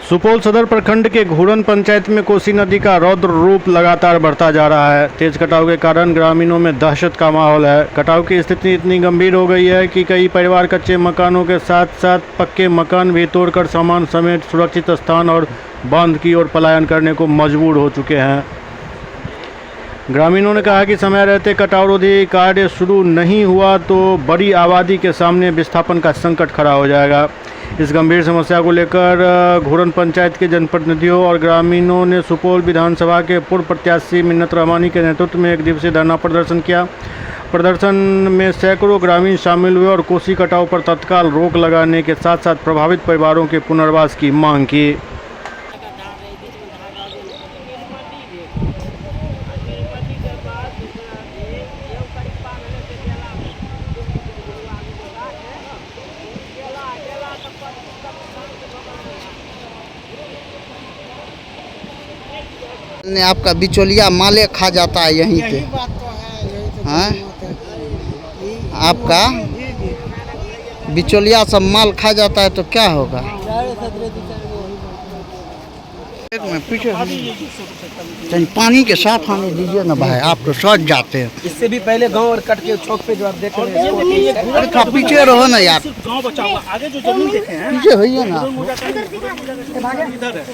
सुपौल सदर प्रखंड के घूरन पंचायत में कोसी नदी का रौद्र रूप लगातार बढ़ता जा रहा है। तेज कटाव के कारण ग्रामीणों में दहशत का माहौल है। कटाव की स्थिति इतनी गंभीर हो गई है कि कई परिवार कच्चे मकानों के साथ साथ पक्के मकान भी तोड़कर सामान समेत सुरक्षित स्थान और बांध की ओर पलायन करने को मजबूर हो चुके हैं। ग्रामीणों ने कहा कि समय रहते कटाव रोधी कार्य शुरू नहीं हुआ तो बड़ी आबादी के सामने विस्थापन का संकट खड़ा हो जाएगा। इस गंभीर समस्या को लेकर घूरन पंचायत के जनप्रतिनिधियों और ग्रामीणों ने सुपौल विधानसभा के पूर्व प्रत्याशी मिन्नत रहमानी के नेतृत्व में एक दिवसीय धरना प्रदर्शन किया। प्रदर्शन में सैकड़ों ग्रामीण शामिल हुए और कोसी कटाव पर तत्काल रोक लगाने के साथ साथ प्रभावित परिवारों के पुनर्वास की मांग की। ने आपका बिचौलिया माले खा जाता है यहीं पे। हाँ, आपका बिचौलिया सब माल खा जाता है तो क्या होगा। पीछे पानी के साथ आने दीजिए ना भाई, आप तो सज जाते हैं। इससे भी पहले गांव और कट के चौक पे जो आप देख रहे हैं, थोड़ा पीछे रहो ना यार, गांव बचा हुआ आगे जो जमीन देखे हैं पीछे होइए ना। इधर है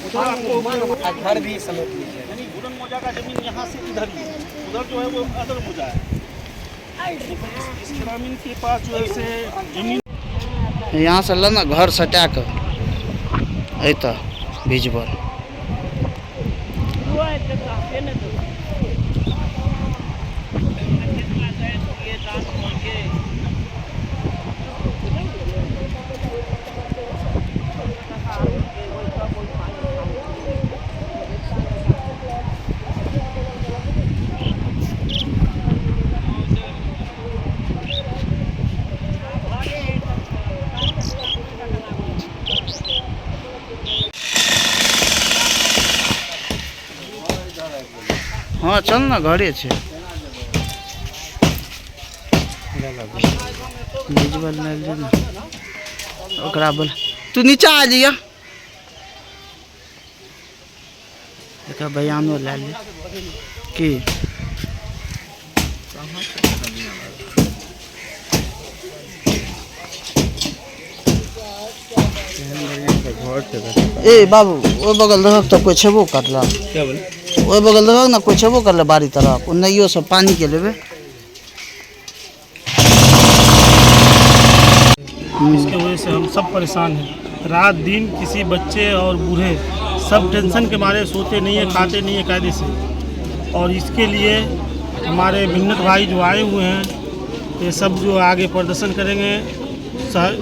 घर भी समेट लीजिए, यानी घूरन मोजा का जमीन यहाँ से इधर ही, उधर जो है वो अदर मोजा है। इस ग्रामीण के पास जो है से जमीन यहाँ से ला ना घर सटा कर अत भिजबर। हाँ चल ना घरे छे ओकरा बोल तू नीचा आ जाइए, एक बयानो ला ले की। ए बाबू वो बगल रख तो कोई छेबो करला, क्या बोले वो बगल रख ना कोई छेबो करला बारी तरफ उन्नैयो सब पानी के लेवे। इसके वजह से हम सब परेशान हैं। रात दिन किसी बच्चे और बूढ़े सब टेंशन के मारे सोते नहीं है, खाते नहीं है कायदे से। और इसके लिए हमारे मिन्नत भाई जो आए हुए हैं, ये सब जो आगे प्रदर्शन करेंगे।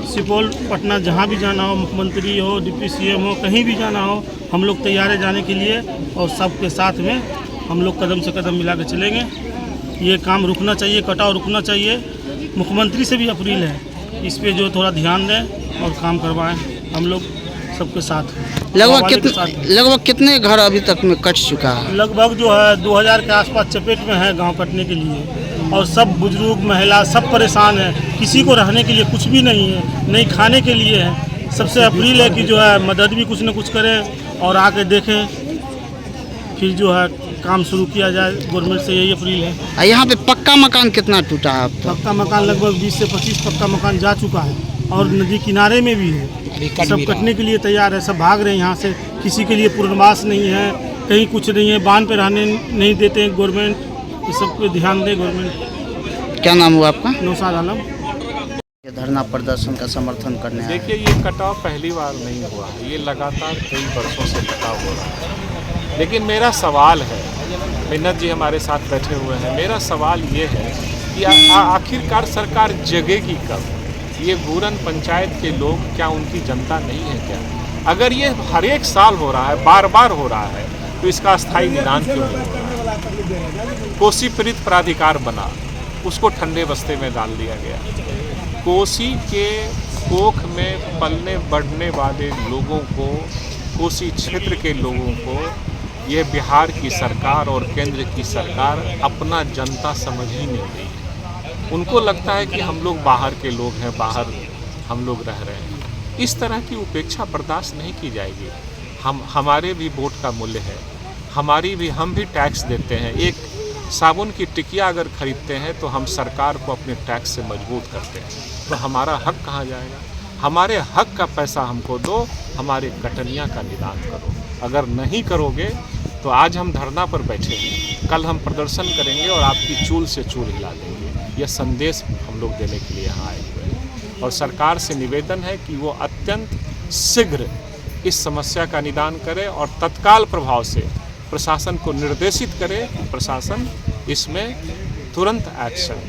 सुपौल पटना जहाँ भी जाना हो, मुख्यमंत्री हो, डिप्टी सीएम हो, कहीं भी जाना हो, हम लोग तैयार है जाने के लिए। और सबके साथ में हम लोग कदम से कदम मिला कर चलेंगे। ये काम रुकना चाहिए, कटाव रुकना चाहिए। मुख्यमंत्री से भी अपील है इस पे जो थोड़ा ध्यान दें और काम करवाएं। हम लोग सबके साथ लगभग कितने घर अभी तक में कट चुका है? लगभग जो है 2000 के आसपास चपेट में है गांव कटने के लिए। और सब बुजुर्ग महिला सब परेशान है, किसी को रहने के लिए कुछ भी नहीं है, नहीं खाने के लिए है। सबसे अपील है कि जो है मदद भी कुछ न कुछ करें और आके देखें, फिर जो है काम शुरू किया जाए। गवर्नमेंट से यही अपील है। यहाँ पे पक्का मकान कितना टूटा है अब तक? पक्का मकान लगभग 20 से 25 पक्का मकान जा चुका है और नदी किनारे में भी है। सब कटने के लिए तैयार है, सब भाग रहे हैं यहाँ से। किसी के लिए पुनर्वास नहीं है, कहीं कुछ नहीं है, बांध पे रहने नहीं देते हैं गवर्नमेंट। ये सब पे ध्यान दे गवर्नमेंट। क्या नाम हुआ आपका? नौशाद आलम। ये धरना प्रदर्शन का समर्थन करने आए। देखिए, ये कटाव पहली बार नहीं हुआ है, ये लगातार कई वर्षों से कटाव हो रहा है। लेकिन मेरा सवाल है, मिन्नत जी हमारे साथ बैठे हुए हैं, मेरा सवाल ये है कि आखिरकार सरकार जगेगी कब? ये घूरन पंचायत के लोग, क्या उनकी जनता नहीं है क्या? अगर ये हर एक साल हो रहा है, बार बार हो रहा है, तो इसका स्थायी निदान क्यों नहीं हो रहा है? कोसी पीड़ित प्राधिकार बना, उसको ठंडे बस्ते में डाल दिया गया। कोसी के कोख में पलने बढ़ने वाले लोगों को, कोसी क्षेत्र के लोगों को ये बिहार की सरकार और केंद्र की सरकार अपना जनता समझ ही नहीं रही है। उनको लगता है कि हम लोग बाहर के लोग हैं, बाहर हम लोग रह रहे हैं। इस तरह की उपेक्षा बर्दाश्त नहीं की जाएगी। हमारे भी वोट का मूल्य है, हम भी टैक्स देते हैं। एक साबुन की टिकिया अगर खरीदते हैं तो हम सरकार को अपने टैक्स से मजबूत करते हैं, तो हमारा हक कहाँ जाएगा? हमारे हक का पैसा हमको दो, हमारे कटनिया का निदान करो। अगर नहीं करोगे तो आज हम धरना पर बैठे हैं, कल हम प्रदर्शन करेंगे और आपकी चूल से चूल हिला देंगे। यह संदेश हम लोग देने के लिए यहाँ आए हुए हैं और सरकार से निवेदन है कि वो अत्यंत शीघ्र इस समस्या का निदान करे और तत्काल प्रभाव से प्रशासन को निर्देशित करे, प्रशासन इसमें तुरंत एक्शन